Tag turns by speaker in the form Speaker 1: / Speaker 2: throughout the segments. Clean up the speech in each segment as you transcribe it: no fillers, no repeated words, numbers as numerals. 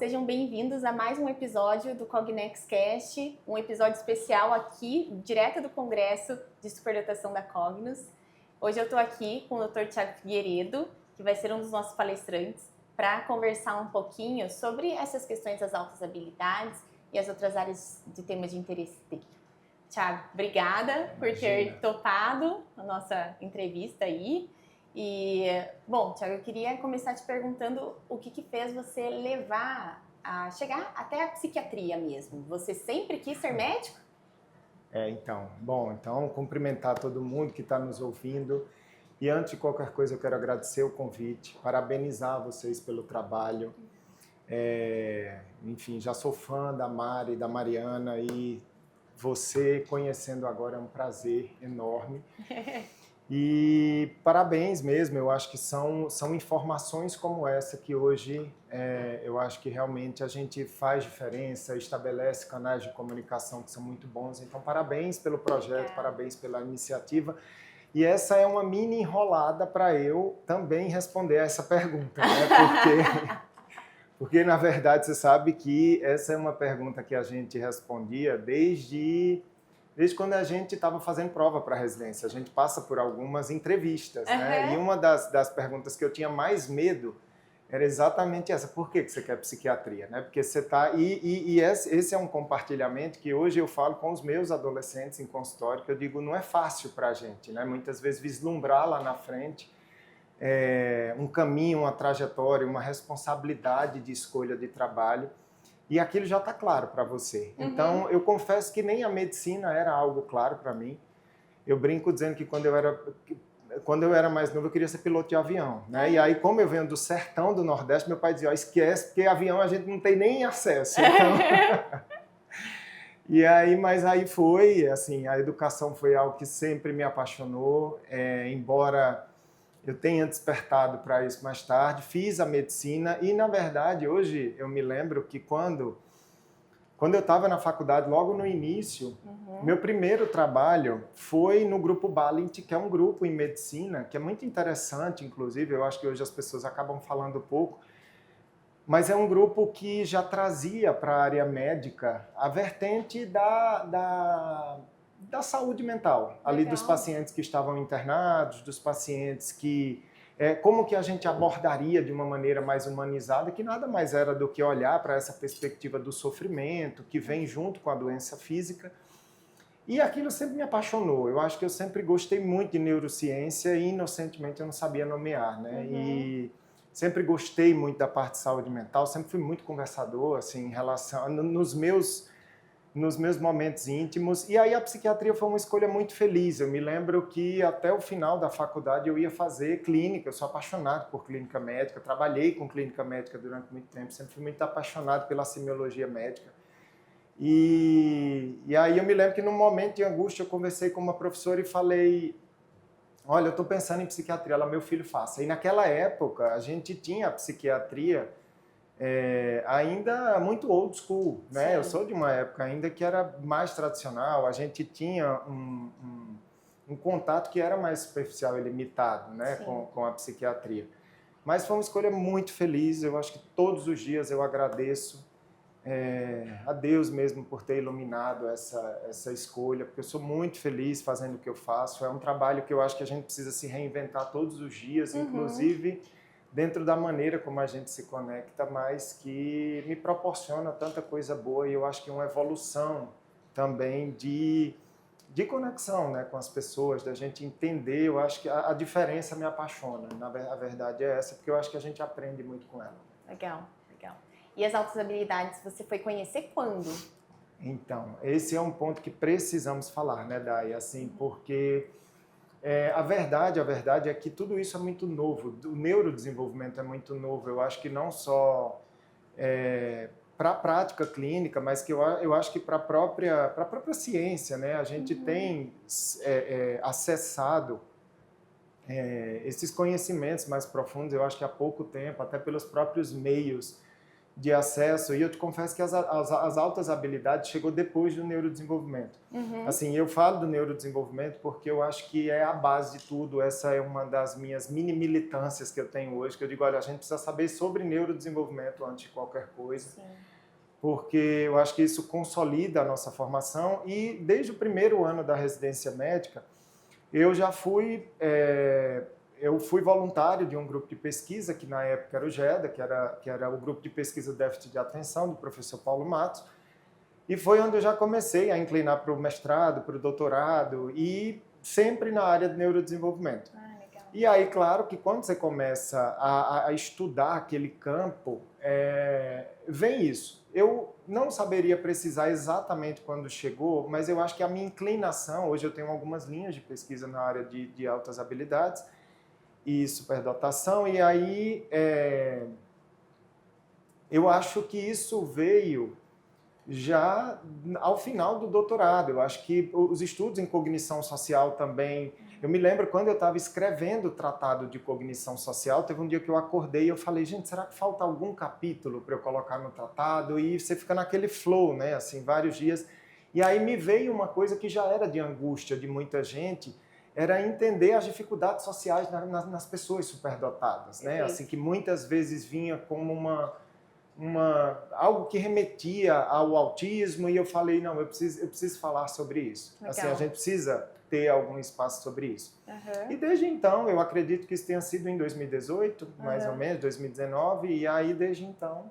Speaker 1: sejam bem-vindos a mais um episódio do CognexCast, um episódio especial aqui, direto do Congresso de Superdotação da Cognos. Hoje eu estou aqui com o Dr. Thiago Figueiredo, que vai ser um dos nossos palestrantes, para conversar um pouquinho sobre essas questões das altas habilidades e as outras áreas de temas de interesse dele. Thiago, obrigada por ter topado a nossa entrevista aí. E, bom, Thiago, eu queria começar te perguntando o que fez você levar a chegar até a psiquiatria mesmo. Você sempre quis ser médico?
Speaker 2: Então, cumprimentar todo mundo que está nos ouvindo. E antes de qualquer coisa, eu quero agradecer o convite, parabenizar vocês pelo trabalho. Enfim, já sou fã da Mari, da Mariana, e você conhecendo agora é um prazer enorme. E parabéns mesmo, eu acho que são informações como essa que hoje eu acho que realmente a gente faz diferença, estabelece canais de comunicação que são muito bons. Então, parabéns pelo projeto, parabéns pela iniciativa. E essa é uma mini enrolada para eu também responder a essa pergunta, né? Porque, na verdade, você sabe que essa é uma pergunta que a gente respondia desde quando a gente estava fazendo prova para a residência. A gente passa por algumas entrevistas, né? E uma das perguntas que eu tinha mais medo era exatamente essa: por que você quer psiquiatria? Né? Porque você está... esse é um compartilhamento que hoje eu falo com os meus adolescentes em consultório, que eu digo, não é fácil para a gente, né? Muitas vezes vislumbrar lá na frente um caminho, uma trajetória, uma responsabilidade de escolha de trabalho. E aquilo já está claro para você. Então, eu confesso que nem a medicina era algo claro para mim. Eu brinco dizendo que quando eu era mais novo, eu queria ser piloto de avião, né? E aí, como eu venho do sertão do Nordeste, meu pai dizia, esquece, porque avião a gente não tem nem acesso. Então... Mas aí foi, assim, a educação foi algo que sempre me apaixonou, embora eu tenha despertado para isso mais tarde, fiz a medicina e, na verdade, hoje eu me lembro que quando eu estava na faculdade, logo no início, meu primeiro trabalho foi no Grupo Balint, que é um grupo em medicina, que é muito interessante, inclusive, eu acho que hoje as pessoas acabam falando pouco, mas é um grupo que já trazia para a área médica a vertente da saúde mental, ali dos pacientes que estavam internados, dos pacientes que... como que a gente abordaria de uma maneira mais humanizada, que nada mais era do que olhar para essa perspectiva do sofrimento, que vem junto com a doença física. E aquilo sempre me apaixonou. Eu acho que eu sempre gostei muito de neurociência e, inocentemente, eu não sabia nomear, né? E sempre gostei muito da parte de saúde mental, sempre fui muito conversador, assim, em relação... nos meus momentos íntimos. E aí a psiquiatria foi uma escolha muito feliz. Eu me lembro que até o final da faculdade eu ia fazer clínica. Eu sou apaixonado por clínica médica, trabalhei com clínica médica durante muito tempo, sempre fui muito apaixonado pela semiologia médica. E aí eu me lembro que num momento de angústia eu conversei com uma professora e falei, olha, eu estou pensando em psiquiatria. Ela, meu filho, faça. E naquela época a gente tinha a psiquiatria ainda muito old school, né? Sim. Eu sou de uma época ainda que era mais tradicional, a gente tinha um contato que era mais superficial e limitado, né? Com a psiquiatria. Mas foi uma escolha muito feliz, eu acho que todos os dias eu agradeço a Deus mesmo por ter iluminado essa escolha, porque eu sou muito feliz fazendo o que eu faço. É um trabalho que eu acho que a gente precisa se reinventar todos os dias, inclusive dentro da maneira como a gente se conecta, mas que me proporciona tanta coisa boa, e eu acho que uma evolução também de conexão, né, com as pessoas, da gente entender. Eu acho que a diferença me apaixona, a verdade é essa, porque eu acho que a gente aprende muito com ela.
Speaker 1: Legal, legal. E as altas habilidades você foi conhecer quando?
Speaker 2: Então, esse é um ponto que precisamos falar, né, Day? Assim, porque... a verdade é que tudo isso é muito novo, o neurodesenvolvimento é muito novo. Eu acho que não só para a prática clínica, mas que eu acho que para a própria ciência, né? A gente tem acessado esses conhecimentos mais profundos, eu acho que há pouco tempo, até pelos próprios meios de acesso, e eu te confesso que as altas habilidades chegou depois do neurodesenvolvimento. Assim, eu falo do neurodesenvolvimento porque eu acho que é a base de tudo. Essa é uma das minhas mini militâncias que eu tenho hoje, que eu digo, olha, a gente precisa saber sobre neurodesenvolvimento antes de qualquer coisa. Sim. Porque eu acho que isso consolida a nossa formação, e desde o primeiro ano da residência médica, eu já fui... Eu fui voluntário de um grupo de pesquisa, que na época era o GEDA, que era o grupo de pesquisa déficit de atenção, do professor Paulo Matos, e foi onde eu já comecei a inclinar para o mestrado, para o doutorado, e sempre na área de neurodesenvolvimento.
Speaker 1: Legal.
Speaker 2: E aí, claro, que quando você começa a estudar aquele campo, vem isso. Eu não saberia precisar exatamente quando chegou, mas eu acho que a minha inclinação, hoje eu tenho algumas linhas de pesquisa na área de altas habilidades, e superdotação, e aí eu acho que isso veio já ao final do doutorado. Eu acho que os estudos em cognição social também... Eu me lembro quando eu estava escrevendo o tratado de cognição social, teve um dia que eu acordei e eu falei, gente, será que falta algum capítulo para eu colocar no tratado? E você fica naquele flow, né, assim, vários dias. E aí me veio uma coisa que já era de angústia de muita gente, era entender as dificuldades sociais nas pessoas superdotadas, né? Assim, que muitas vezes vinha como algo que remetia ao autismo, e eu falei, não, eu preciso falar sobre isso. Legal. Assim, a gente precisa ter algum espaço sobre isso. E desde então, eu acredito que isso tenha sido em 2018, mais ou menos, 2019, e aí desde então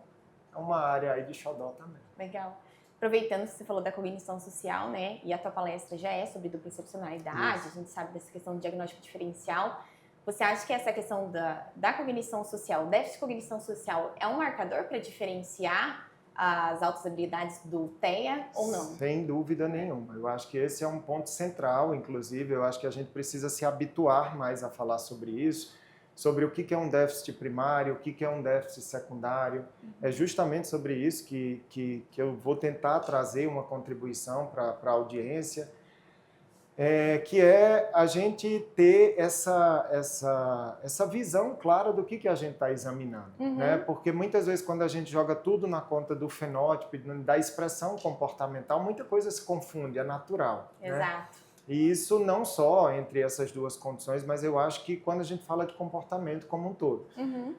Speaker 2: é uma área aí de xodó também.
Speaker 1: Legal. Aproveitando que você falou da cognição social, né, e a tua palestra já é sobre dupla excepcionalidade, a gente sabe dessa questão do diagnóstico diferencial, você acha que essa questão da cognição social, déficit de cognição social, é um marcador para diferenciar as altas habilidades do TEA ou não?
Speaker 2: Sem dúvida nenhuma. Eu acho que esse é um ponto central, inclusive, eu acho que a gente precisa se habituar mais a falar sobre isso, sobre o que é um déficit primário, o que é um déficit secundário. É justamente sobre isso que eu vou tentar trazer uma contribuição para a audiência, que é a gente ter essa visão clara do que a gente está examinando. Né? Porque muitas vezes quando a gente joga tudo na conta do fenótipo, da expressão comportamental, muita coisa se confunde, é natural.
Speaker 1: Exato.
Speaker 2: Né? E isso não só entre essas duas condições, mas eu acho que quando a gente fala de comportamento como um todo.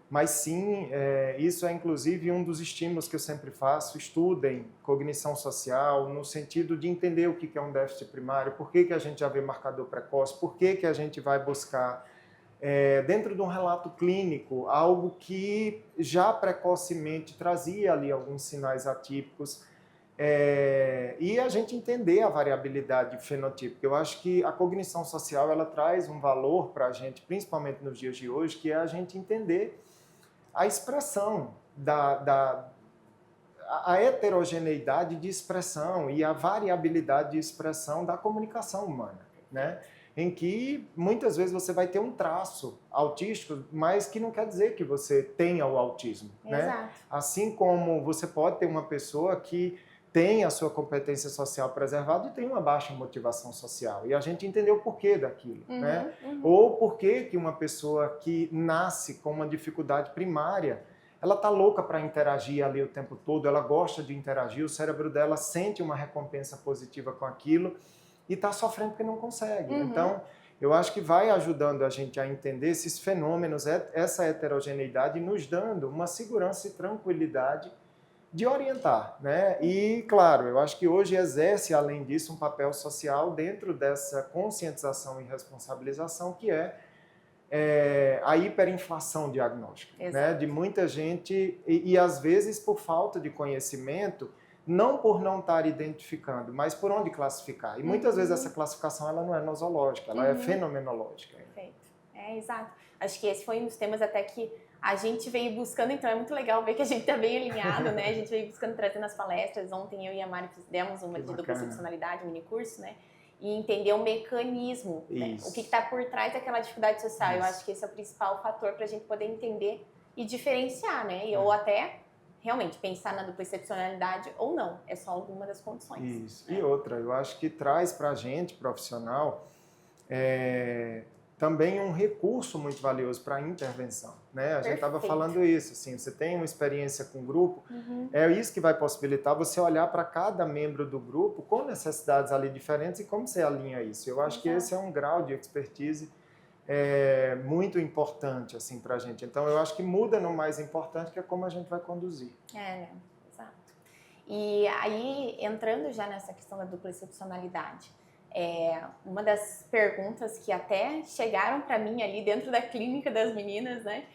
Speaker 2: Mas sim, isso é inclusive um dos estímulos que eu sempre faço, estudem cognição social, no sentido de entender o que é um déficit primário, por que a gente já vê marcador precoce, por que a gente vai buscar, dentro de um relato clínico, algo que já precocemente trazia ali alguns sinais atípicos, e a gente entender a variabilidade fenotípica. Eu acho que a cognição social ela traz um valor para a gente, principalmente nos dias de hoje, que é a gente entender a expressão a heterogeneidade de expressão e a variabilidade de expressão da comunicação humana, né? Em que muitas vezes você vai ter um traço autístico, mas que não quer dizer que você tenha o autismo, né? Assim como você pode ter uma pessoa que tem a sua competência social preservada e tem uma baixa motivação social. E a gente entendeu o porquê daquilo, né? Ou porquê que uma pessoa que nasce com uma dificuldade primária, ela tá louca para interagir ali o tempo todo, ela gosta de interagir, o cérebro dela sente uma recompensa positiva com aquilo e está sofrendo porque não consegue. Então, eu acho que vai ajudando a gente a entender esses fenômenos, essa heterogeneidade, nos dando uma segurança e tranquilidade de orientar, né? E, claro, eu acho que hoje exerce, além disso, um papel social dentro dessa conscientização e responsabilização que é a hiperinflação diagnóstica, né? De muita gente, e às vezes por falta de conhecimento, não por não estar identificando, mas por onde classificar. E muitas vezes essa classificação ela não é nosológica, ela é fenomenológica.
Speaker 1: Perfeito. Exato. Acho que esse foi um dos temas até que a gente veio buscando, então é muito legal ver que a gente está bem alinhado, né? A gente veio buscando, trazendo as palestras. Ontem eu e a Mari demos uma de dupla excepcionalidade, um mini curso, né? E entender o mecanismo, né? O que está por trás daquela dificuldade social. Eu acho que esse é o principal fator para a gente poder entender e diferenciar, né? Ou até realmente pensar na dupla excepcionalidade ou não. É só alguma das condições.
Speaker 2: Isso. Né? E outra, eu acho que traz para a gente, profissional, também um recurso muito valioso para a intervenção, né? A gente estava
Speaker 1: Perfeito.
Speaker 2: falando isso, assim, você tem uma experiência com o grupo, é isso que vai possibilitar você olhar para cada membro do grupo com necessidades ali diferentes e como você alinha isso. Eu acho que esse é um grau de expertise muito importante, assim, para a gente. Então, eu acho que muda no mais importante, que é como a gente vai conduzir.
Speaker 1: Exato. E aí, entrando já nessa questão da dupla excepcionalidade, uma das perguntas que até chegaram para mim ali dentro da clínica das meninas, né,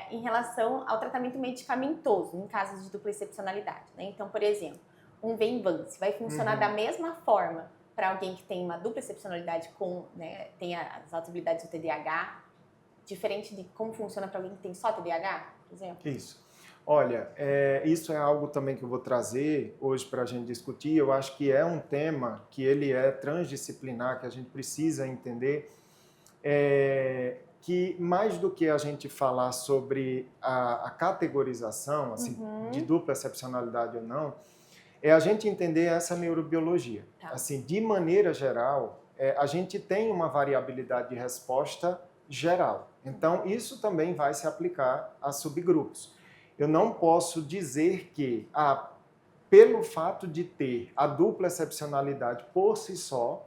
Speaker 1: em relação ao tratamento medicamentoso em casos de dupla excepcionalidade, né? Então, por exemplo, um Venvance vai funcionar da mesma forma para alguém que tem uma dupla excepcionalidade né, tem as autohabilidades do TDAH, diferente de como funciona para alguém que tem só TDAH, por exemplo?
Speaker 2: Isso. Olha, isso é algo também que eu vou trazer hoje para a gente discutir. Eu acho que é um tema que ele é transdisciplinar, que a gente precisa entender, que mais do que a gente falar sobre a categorização, assim, de dupla excepcionalidade ou não, é a gente entender essa neurobiologia.
Speaker 1: Tá.
Speaker 2: Assim, de maneira geral, a gente tem uma variabilidade de resposta geral. Então, isso também vai se aplicar a subgrupos. Eu não posso dizer que, pelo fato de ter a dupla excepcionalidade por si só,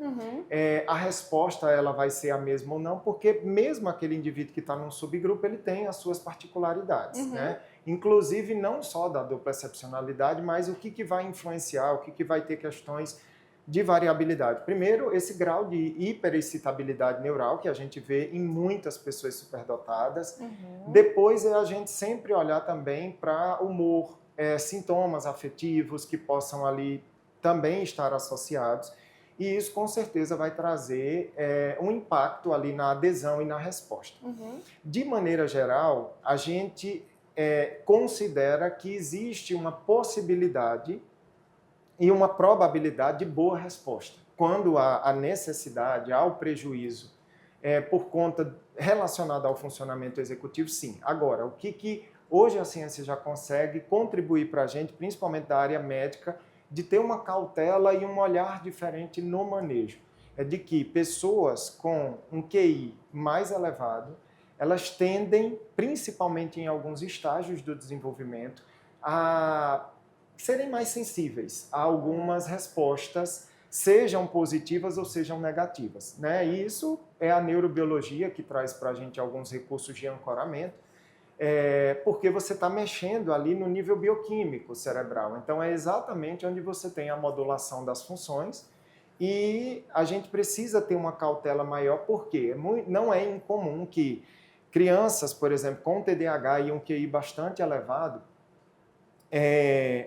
Speaker 2: a resposta ela vai ser a mesma ou não, porque mesmo aquele indivíduo que está num subgrupo, ele tem as suas particularidades, né? Inclusive não só da dupla excepcionalidade, mas o que vai influenciar, o que vai ter questões de variabilidade. Primeiro, esse grau de hiperexcitabilidade neural que a gente vê em muitas pessoas superdotadas. Depois é a gente sempre olhar também para humor, sintomas afetivos que possam ali também estar associados. E isso com certeza vai trazer um impacto ali na adesão e na resposta. De maneira geral, a gente considera que existe uma possibilidade e uma probabilidade de boa resposta. Quando há a necessidade, há o prejuízo por conta relacionada ao funcionamento executivo, sim. Agora, o que hoje a ciência já consegue contribuir para a gente, principalmente da área médica, de ter uma cautela e um olhar diferente no manejo. É de que pessoas com um QI mais elevado, elas tendem, principalmente em alguns estágios do desenvolvimento, a serem mais sensíveis a algumas respostas, sejam positivas ou sejam negativas, né? E isso é a neurobiologia que traz para a gente alguns recursos de ancoramento, porque você está mexendo ali no nível bioquímico cerebral. Então, é exatamente onde você tem a modulação das funções e a gente precisa ter uma cautela maior, porque não é incomum que crianças, por exemplo, com TDAH e um QI bastante elevado,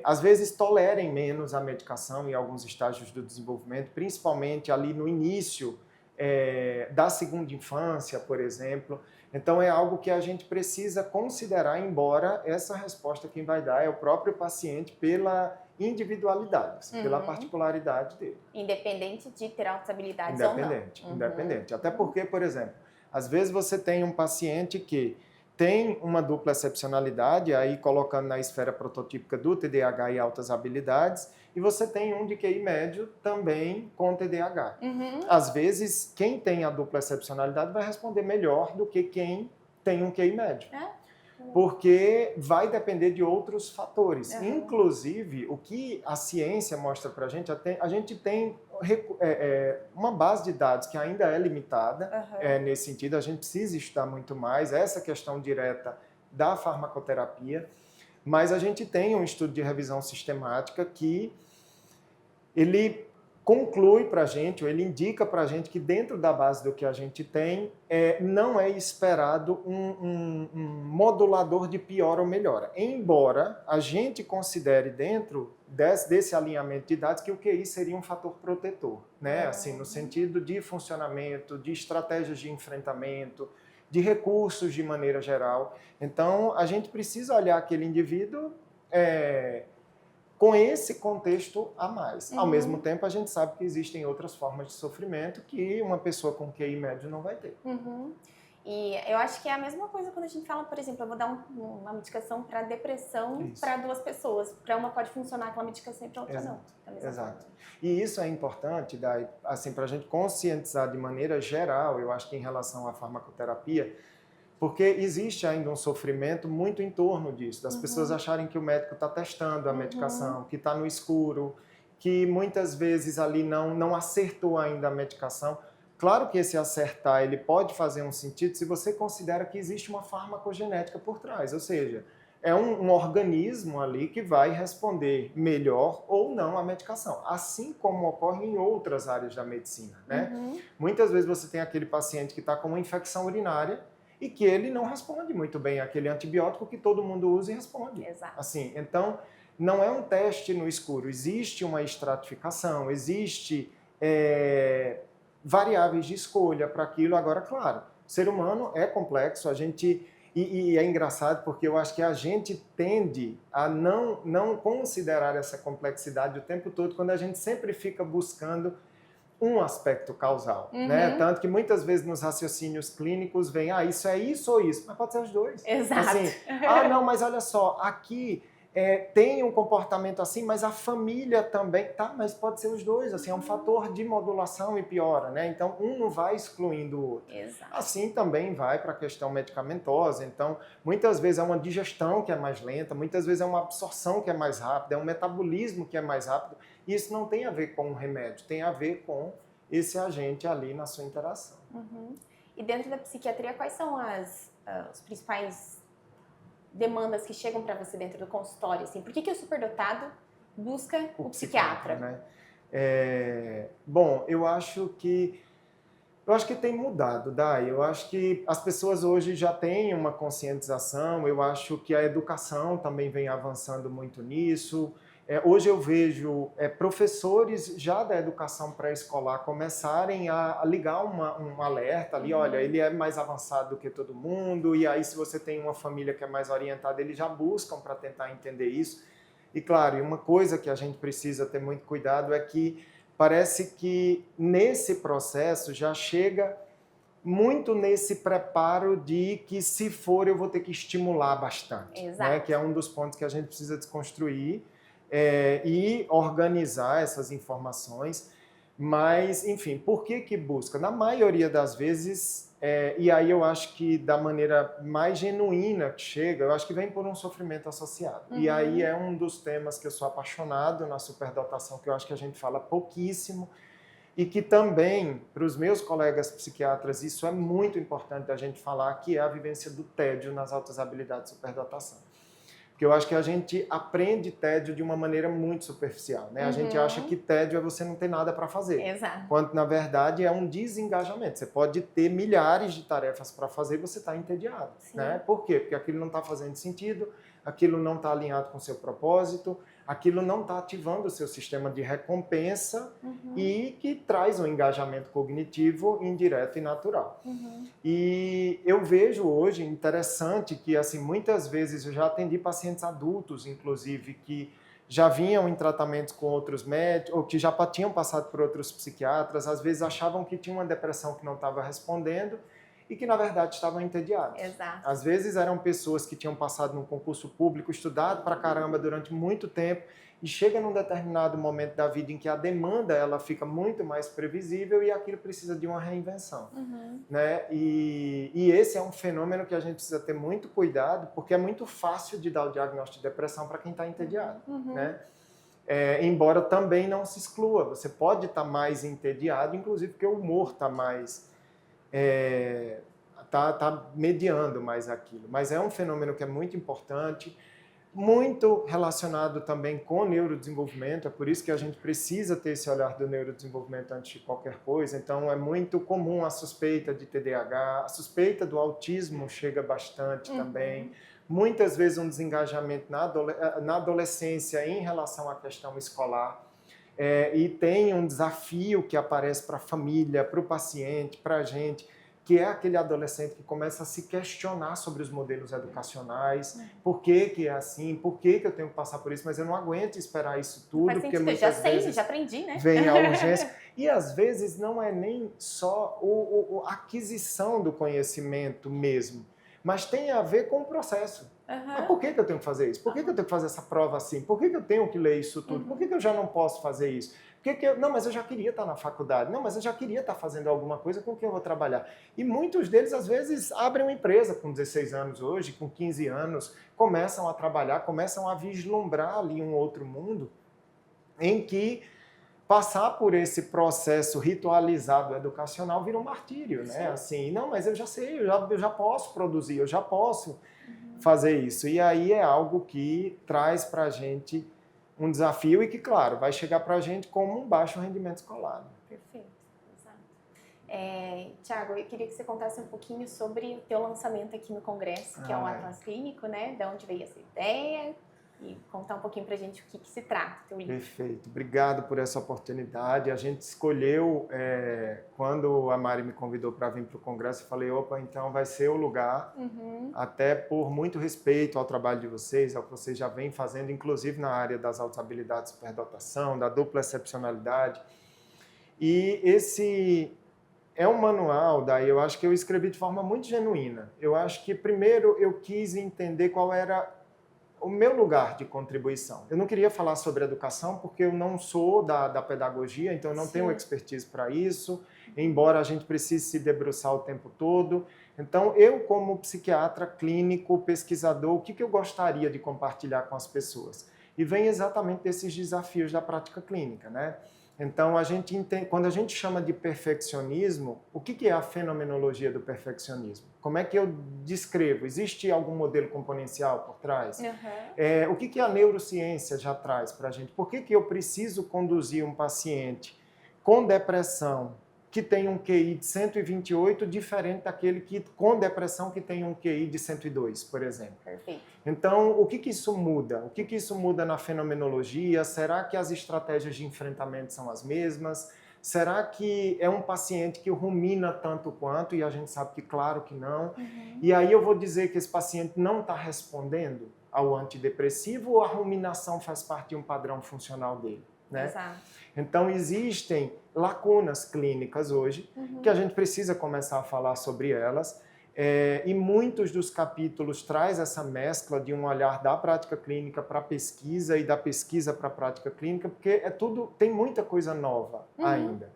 Speaker 2: às vezes tolerem menos a medicação em alguns estágios do desenvolvimento, principalmente ali no início da segunda infância, por exemplo. Então é algo que a gente precisa considerar, embora essa resposta quem vai dar é o próprio paciente pela individualidade, assim, pela particularidade dele.
Speaker 1: Independente de ter altas habilidades ou não.
Speaker 2: Independente. Até porque, por exemplo, às vezes você tem um paciente que tem uma dupla excepcionalidade, aí colocando na esfera prototípica do TDAH e altas habilidades, e você tem um de QI médio também com TDAH. Às vezes, quem tem a dupla excepcionalidade vai responder melhor do que quem tem um QI médio. Porque vai depender de outros fatores. Inclusive, o que a ciência mostra para a gente tem uma base de dados que ainda é limitada, nesse sentido, a gente precisa estudar muito mais essa questão direta da farmacoterapia, mas a gente tem um estudo de revisão sistemática que ele conclui para a gente, ou ele indica para a gente que dentro da base do que a gente tem, não é esperado um modulador de pior ou melhora. Embora a gente considere dentro desse alinhamento de dados que o QI seria um fator protetor, né? Assim, no sentido de funcionamento, de estratégias de enfrentamento, de recursos de maneira geral. Então, a gente precisa olhar aquele indivíduo com esse contexto a mais. Ao mesmo tempo, a gente sabe que existem outras formas de sofrimento que uma pessoa com QI médio não vai ter.
Speaker 1: E eu acho que é a mesma coisa quando a gente fala, por exemplo, eu vou dar uma medicação para depressão para 2 pessoas. Para uma pode funcionar aquela medicação e para outra não.
Speaker 2: Exato. E isso é importante, Dai, assim, para a gente conscientizar de maneira geral, eu acho que em relação à farmacoterapia, porque existe ainda um sofrimento muito em torno disso, das pessoas acharem que o médico está testando a medicação, que está no escuro, que muitas vezes ali não acertou ainda a medicação. Claro que esse acertar ele pode fazer um sentido se você considera que existe uma farmacogenética por trás, ou seja, é um organismo ali que vai responder melhor ou não à medicação, assim como ocorre em outras áreas da medicina, né? Muitas vezes você tem aquele paciente que está com uma infecção urinária e que ele não responde muito bem àquele antibiótico que todo mundo usa e responde.
Speaker 1: Exato.
Speaker 2: Assim, então, não é um teste no escuro, existe uma estratificação, existe variáveis de escolha para aquilo. Agora, claro, o ser humano é complexo, a gente... E é engraçado porque eu acho que a gente tende a não considerar essa complexidade o tempo todo quando a gente sempre fica buscando um aspecto causal, né? Tanto que muitas vezes nos raciocínios clínicos vem, isso é isso ou isso, mas pode ser os dois.
Speaker 1: Exato.
Speaker 2: Assim, não, mas olha só, aqui tem um comportamento assim, mas a família também, tá, mas pode ser os dois, assim, é um fator de modulação e piora, né? Então, um não vai excluindo o outro.
Speaker 1: Exato.
Speaker 2: Assim também vai para a questão medicamentosa, então, muitas vezes é uma digestão que é mais lenta, muitas vezes é uma absorção que é mais rápida, é um metabolismo que é mais rápido, e isso não tem a ver com o remédio, tem a ver com esse agente ali na sua interação.
Speaker 1: E dentro da psiquiatria, quais são os principais demandas que chegam para você dentro do consultório? Assim? Por que o superdotado busca o psiquiatra?
Speaker 2: Né? Bom, eu acho que tem mudado, Dai. Eu acho que as pessoas hoje já têm uma conscientização, eu acho que a educação também vem avançando muito nisso. Hoje eu vejo professores já da educação pré-escolar começarem a ligar um alerta ali, olha, ele é mais avançado do que todo mundo, e aí se você tem uma família que é mais orientada, eles já buscam para tentar entender isso. E claro, e uma coisa que a gente precisa ter muito cuidado é que parece que nesse processo já chega muito nesse preparo de que se for eu vou ter que estimular bastante, né? Que é um dos pontos que a gente precisa desconstruir. E organizar essas informações, mas, enfim, por que busca? Na maioria das vezes, e aí eu acho que da maneira mais genuína que chega, eu acho que vem por um sofrimento associado. E aí é um dos temas que eu sou apaixonado na superdotação, que eu acho que a gente fala pouquíssimo, e que também, para os meus colegas psiquiatras, isso é muito importante a gente falar, que é a vivência do tédio nas altas habilidades de superdotação. Porque eu acho que a gente aprende tédio de uma maneira muito superficial, né? A gente acha que tédio é você não ter nada para fazer.
Speaker 1: Exato.
Speaker 2: Quando, na verdade, é um desengajamento. Você pode ter milhares de tarefas para fazer e você está entediado, né? Por quê? Porque aquilo não está fazendo sentido, aquilo não está alinhado com o seu propósito, aquilo não está ativando o seu sistema de recompensa e que traz um engajamento cognitivo indireto e natural. E eu vejo hoje interessante que, assim, muitas vezes eu já atendi pacientes adultos, inclusive, que já vinham em tratamentos com outros médicos, ou que já tinham passado por outros psiquiatras, às vezes achavam que tinha uma depressão que não estava respondendo e que, na verdade, estavam entediados.
Speaker 1: Exato.
Speaker 2: Às vezes eram pessoas que tinham passado num concurso público, estudado pra caramba durante muito tempo, e chega num determinado momento da vida em que a demanda ela fica muito mais previsível e aquilo precisa de uma reinvenção. Né? E esse é um fenômeno que a gente precisa ter muito cuidado, porque é muito fácil de dar o diagnóstico de depressão para quem está entediado. Né? Embora também não se exclua, você pode estar mais entediado, inclusive porque o humor está mais... tá mediando mais aquilo. Mas é um fenômeno que é muito importante, muito relacionado também com o neurodesenvolvimento, é por isso que a gente precisa ter esse olhar do neurodesenvolvimento antes de qualquer coisa. Então é muito comum a suspeita de TDAH, a suspeita do autismo chega bastante também. Muitas vezes um desengajamento na adolescência em relação à questão escolar. E tem um desafio que aparece para a família, para o paciente, para a gente, que é aquele adolescente que começa a se questionar sobre os modelos educacionais, por que é assim, por que eu tenho que passar por isso, mas eu não aguento esperar isso tudo,
Speaker 1: Faz
Speaker 2: porque
Speaker 1: sentido,
Speaker 2: muitas
Speaker 1: já sei,
Speaker 2: vezes
Speaker 1: já aprendi, né?
Speaker 2: vem a urgência. E às vezes não é nem só a aquisição do conhecimento mesmo, mas tem a ver com o processo. Mas por que eu tenho que fazer isso? Por que eu tenho que fazer essa prova assim? Por que eu tenho que ler isso tudo? Por que eu já não posso fazer isso? Não, mas eu já queria estar na faculdade. Não, mas eu já queria estar fazendo alguma coisa com que eu vou trabalhar. E muitos deles, às vezes, abrem uma empresa com 16 anos hoje, com 15 anos, começam a trabalhar, começam a vislumbrar ali um outro mundo em que passar por esse processo ritualizado educacional vira um martírio, né? Assim, não, mas eu já sei, eu já posso produzir, eu já posso fazer isso. E aí é algo que traz para a gente um desafio e que, claro, vai chegar para a gente como um baixo rendimento escolar.
Speaker 1: Perfeito, exato. Tiago, eu queria que você contasse um pouquinho sobre o teu lançamento aqui no Congresso, que é um Atlas Clínico, né? De onde veio essa ideia e contar um pouquinho para a gente o que se trata o teu livro.
Speaker 2: Perfeito, obrigado por essa oportunidade. A gente escolheu, quando a Mari me convidou para vir para o Congresso, eu falei, opa, então vai ser o lugar, até por muito respeito ao trabalho de vocês, ao que vocês já vêm fazendo, inclusive na área das altas habilidades de superdotação, da dupla excepcionalidade. E esse é um manual, daí eu acho que eu escrevi de forma muito genuína. Eu acho que primeiro eu quis entender qual era o meu lugar de contribuição. Eu não queria falar sobre educação porque eu não sou da pedagogia, então eu não tenho expertise para isso, embora a gente precise se debruçar o tempo todo. Então, eu como psiquiatra, clínico, pesquisador, o que eu gostaria de compartilhar com as pessoas? E vem exatamente desses desafios da prática clínica, né? Então, quando a gente chama de perfeccionismo, o que é a fenomenologia do perfeccionismo? Como é que eu descrevo? Existe algum modelo componencial por trás? O que a neurociência já traz para a gente? Por que eu preciso conduzir um paciente com depressão que tem um QI de 128 diferente daquele com depressão que tem um QI de 102, por exemplo?
Speaker 1: Perfeito.
Speaker 2: Então, o que isso muda? O que isso muda na fenomenologia? Será que as estratégias de enfrentamento são as mesmas? Será que é um paciente que rumina tanto quanto? E a gente sabe que, claro que não. E aí eu vou dizer que esse paciente não está respondendo ao antidepressivo ou a ruminação faz parte de um padrão funcional dele? Né?
Speaker 1: Exato.
Speaker 2: Então, existem lacunas clínicas hoje que a gente precisa começar a falar sobre elas. E muitos dos capítulos traz essa mescla de um olhar da prática clínica para a pesquisa e da pesquisa para a prática clínica, porque tem muita coisa nova ainda.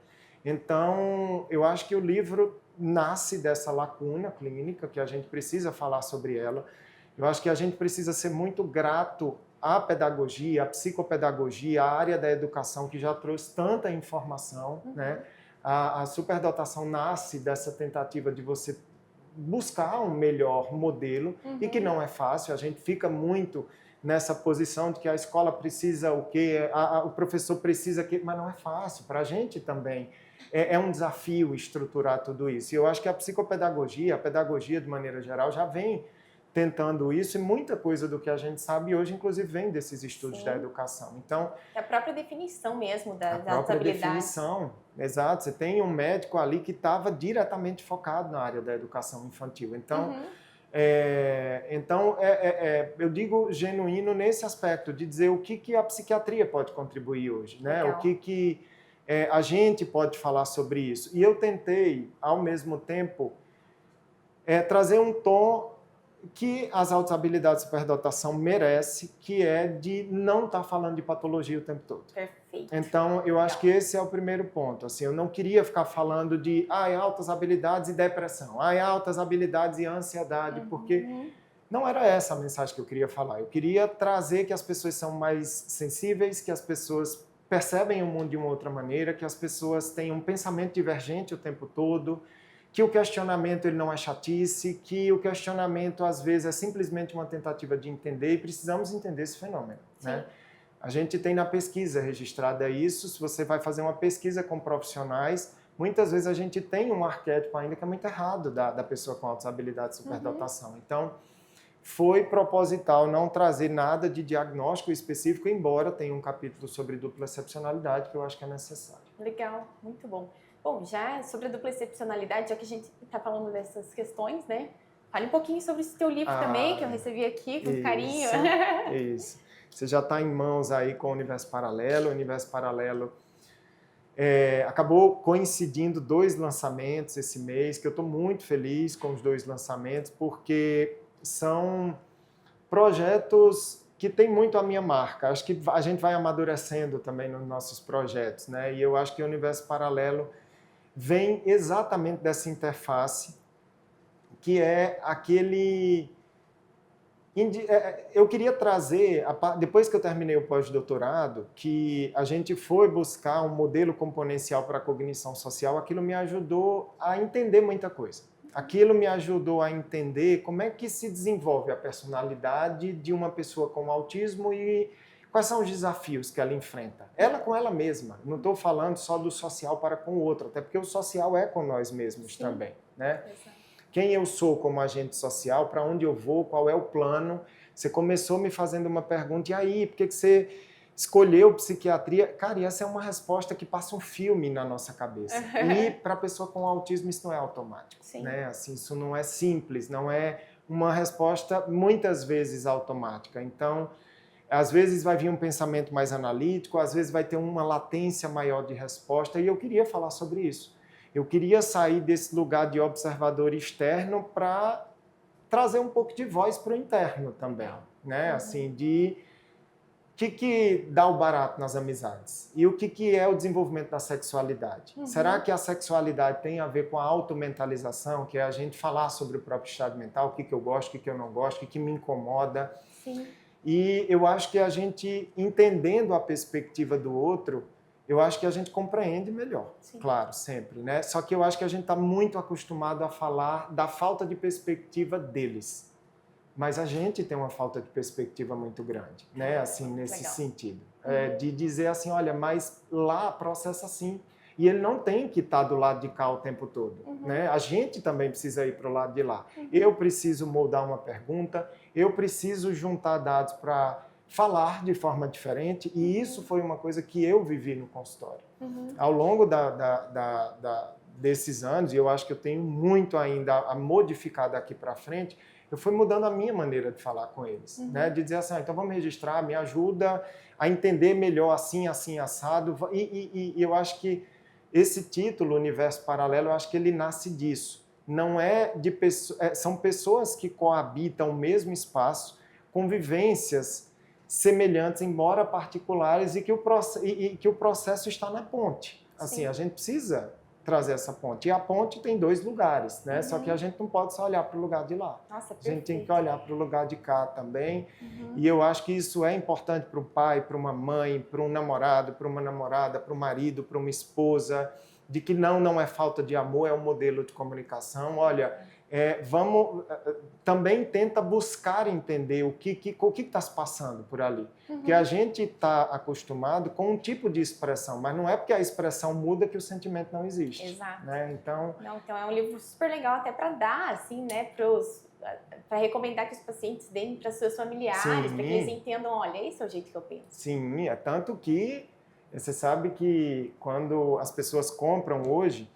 Speaker 2: Então, eu acho que o livro nasce dessa lacuna clínica, que a gente precisa falar sobre ela. Eu acho que a gente precisa ser muito grato à pedagogia, à psicopedagogia, à área da educação, que já trouxe tanta informação, né? A superdotação nasce dessa tentativa de você buscar um melhor modelo e que não é fácil. A gente fica muito nessa posição de que a escola precisa o quê, o professor precisa o quê, mas não é fácil. Para a gente também é um desafio estruturar tudo isso. E eu acho que a psicopedagogia, a pedagogia de maneira geral, já vem tentando isso, e muita coisa do que a gente sabe hoje, inclusive, vem desses estudos da educação. Então,
Speaker 1: a própria definição mesmo das habilidades.
Speaker 2: A própria definição, exato. Você tem um médico ali que estava diretamente focado na área da educação infantil. Então, eu digo genuíno nesse aspecto, de dizer o que a psiquiatria pode contribuir hoje, né? O que a gente pode falar sobre isso. E eu tentei, ao mesmo tempo, trazer um tom que as altas habilidades de superdotação merece, que é de não estar falando de patologia o tempo todo.
Speaker 1: Perfeito.
Speaker 2: Então, eu acho que esse é o primeiro ponto. Assim, eu não queria ficar falando de altas habilidades e depressão, altas habilidades e ansiedade, porque não era essa a mensagem que eu queria falar. Eu queria trazer que as pessoas são mais sensíveis, que as pessoas percebem o mundo de uma outra maneira, que as pessoas têm um pensamento divergente o tempo todo, que o questionamento ele não é chatice, que o questionamento às vezes é simplesmente uma tentativa de entender, e precisamos entender esse fenômeno, né? A gente tem na pesquisa registrada isso. Se você vai fazer uma pesquisa com profissionais, muitas vezes a gente tem um arquétipo ainda que é muito errado da pessoa com altas habilidades de superdotação. Então, foi proposital não trazer nada de diagnóstico específico, embora tenha um capítulo sobre dupla excepcionalidade que eu acho que é necessário.
Speaker 1: Legal, muito bom. Bom, já sobre a dupla excepcionalidade, já que a gente está falando dessas questões, né? Fale um pouquinho sobre esse teu livro também, que eu recebi aqui com carinho.
Speaker 2: Isso. Você já está em mãos aí com o Universo Paralelo. O Universo Paralelo acabou coincidindo 2 lançamentos esse mês, que eu estou muito feliz com os 2 lançamentos, porque são projetos que têm muito a minha marca. Acho que a gente vai amadurecendo também nos nossos projetos, né? E eu acho que o Universo Paralelo vem exatamente dessa interface, que é aquele... Eu queria trazer, depois que eu terminei o pós-doutorado, que a gente foi buscar um modelo componencial para a cognição social, aquilo me ajudou a entender muita coisa. Aquilo me ajudou a entender como é que se desenvolve a personalidade de uma pessoa com autismo e quais são os desafios que ela enfrenta. Ela com ela mesma. Não estou falando só do social para com o outro, até porque o social é com nós mesmos também, né?
Speaker 1: Exato.
Speaker 2: Quem eu sou como agente social, para onde eu vou, qual é o plano. Você começou me fazendo uma pergunta, e aí, por que você escolheu psiquiatria? Cara, e essa é uma resposta que passa um filme na nossa cabeça. E para a pessoa com autismo isso não é automático. Né? Assim, isso não é simples, não é uma resposta muitas vezes automática. Então, às vezes vai vir um pensamento mais analítico, às vezes vai ter uma latência maior de resposta, e eu queria falar sobre isso. Eu queria sair desse lugar de observador externo para trazer um pouco de voz para o interno também, né? Assim, de o que dá o barato nas amizades e o que é o desenvolvimento da sexualidade. Será que a sexualidade tem a ver com a automentalização, que é a gente falar sobre o próprio estado mental, o que eu gosto, o que eu não gosto, o que me incomoda?
Speaker 1: Sim.
Speaker 2: E eu acho que a gente, entendendo a perspectiva do outro, eu acho que a gente compreende melhor, claro, sempre, né? Só que eu acho que a gente está muito acostumado a falar da falta de perspectiva deles. Mas a gente tem uma falta de perspectiva muito grande, né? Assim, nesse sentido. De dizer assim, olha, mas lá processa assim. E ele não tem que estar do lado de cá o tempo todo, né? A gente também precisa ir para o lado de lá. Eu preciso moldar uma pergunta, eu preciso juntar dados para falar de forma diferente, e isso foi uma coisa que eu vivi no consultório. Ao longo desses anos, e eu acho que eu tenho muito ainda a modificar daqui para frente, eu fui mudando a minha maneira de falar com eles, né? De dizer assim, então vamos registrar, me ajuda a entender melhor assim, assim, assado, e eu acho que esse título, Universo Paralelo, eu acho que ele nasce disso. Não é de são pessoas que coabitam o mesmo espaço, com vivências semelhantes, embora particulares, e que o processo está na ponte. Assim, a gente precisa trazer essa ponte. E a ponte tem 2 lugares, né? Só que a gente não pode só olhar para o lugar de lá.
Speaker 1: Nossa,
Speaker 2: a gente tem que olhar para o lugar de cá também. E eu acho que isso é importante para o pai, para uma mãe, para um namorado, para uma namorada, para o marido, para uma esposa, de que não é falta de amor, é um modelo de comunicação. Olha, também tenta buscar entender o que está se passando por ali. Porque a gente está acostumado com um tipo de expressão, mas não é porque a expressão muda que o sentimento não existe.
Speaker 1: Exato.
Speaker 2: Né? Então
Speaker 1: é um livro super legal até para dar, assim, né, para recomendar que os pacientes deem para seus familiares, para que eles entendam, olha, esse é o jeito que eu penso.
Speaker 2: Sim, é tanto que você sabe que quando as pessoas compram hoje,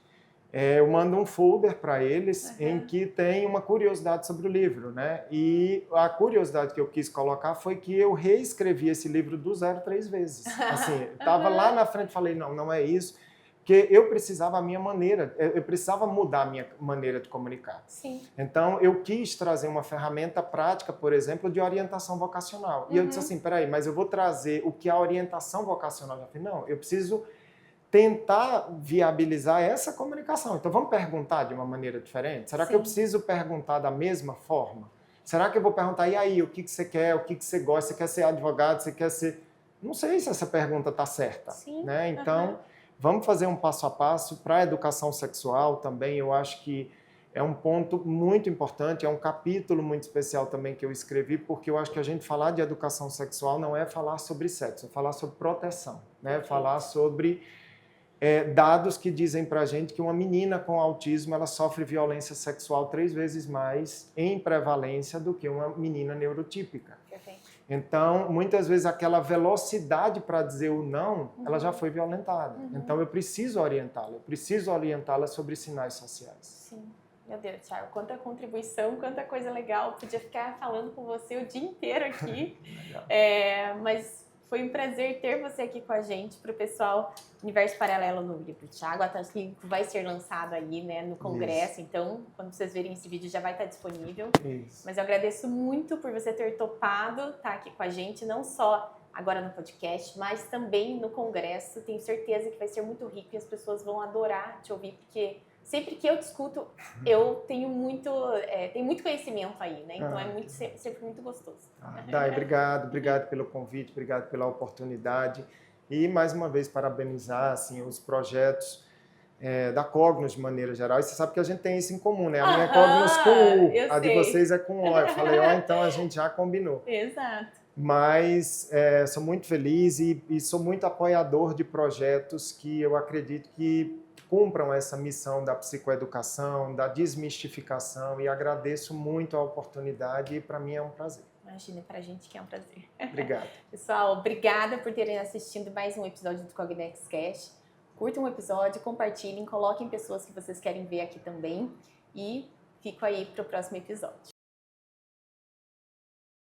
Speaker 2: eu mando um folder para eles em que tem uma curiosidade sobre o livro, né? E a curiosidade que eu quis colocar foi que eu reescrevi esse livro do 0 3 vezes. Assim, estava lá na frente, falei, não é isso, porque eu precisava a minha maneira, eu precisava mudar a minha maneira de comunicar.
Speaker 1: Sim.
Speaker 2: Então, eu quis trazer uma ferramenta prática, por exemplo, de orientação vocacional. E eu disse assim, peraí, mas eu vou trazer o que a orientação vocacional já fez? Não, eu preciso tentar viabilizar essa comunicação. Então, vamos perguntar de uma maneira diferente? Será que eu preciso perguntar da mesma forma? Será que eu vou perguntar, e aí, o que você quer, o que você gosta? Você quer ser advogado, você quer ser... Não sei se essa pergunta está certa. Né? Então, vamos fazer um passo a passo para a educação sexual também. Eu acho que é um ponto muito importante, é um capítulo muito especial também que eu escrevi, porque eu acho que a gente falar de educação sexual não é falar sobre sexo, é falar sobre proteção, né? Falar sobre... dados que dizem para a gente que uma menina com autismo ela sofre violência sexual 3 vezes mais em prevalência do que uma menina neurotípica. Então, muitas vezes aquela velocidade para dizer o não, ela já foi violentada. Então, eu preciso orientá-la sobre sinais sociais.
Speaker 1: Sim. Meu Deus, Thiago, quanta contribuição, quanta coisa legal. Podia ficar falando com você o dia inteiro aqui. Mas foi um prazer ter você aqui com a gente, para o pessoal Universo Paralelo no livro. Thiago Atassi vai ser lançado aí, né, no Congresso. Isso. Então, quando vocês verem esse vídeo, já vai estar disponível.
Speaker 2: Isso.
Speaker 1: Mas eu agradeço muito por você ter topado estar aqui com a gente, não só agora no podcast, mas também no Congresso. Tenho certeza que vai ser muito rico e as pessoas vão adorar te ouvir, porque sempre que eu te escuto, eu tenho muito conhecimento aí, né? Então sempre muito gostoso.
Speaker 2: Dai, obrigado pelo convite, obrigado pela oportunidade e mais uma vez parabenizar assim, os projetos da Cognos de maneira geral. E você sabe que a gente tem isso em comum, né? A minha é Cognos com U, a de vocês é com O. Eu falei, então a gente já combinou.
Speaker 1: Exato.
Speaker 2: Mas sou muito feliz e sou muito apoiador de projetos que eu acredito que cumpram essa missão da psicoeducação, da desmistificação, e agradeço muito a oportunidade e para mim é um prazer.
Speaker 1: Imagina, pra gente que é um prazer.
Speaker 2: Obrigado.
Speaker 1: Pessoal, obrigada por terem assistido mais um episódio do Cognex Cast. Curtam o episódio, compartilhem, coloquem pessoas que vocês querem ver aqui também e fico aí pro próximo episódio.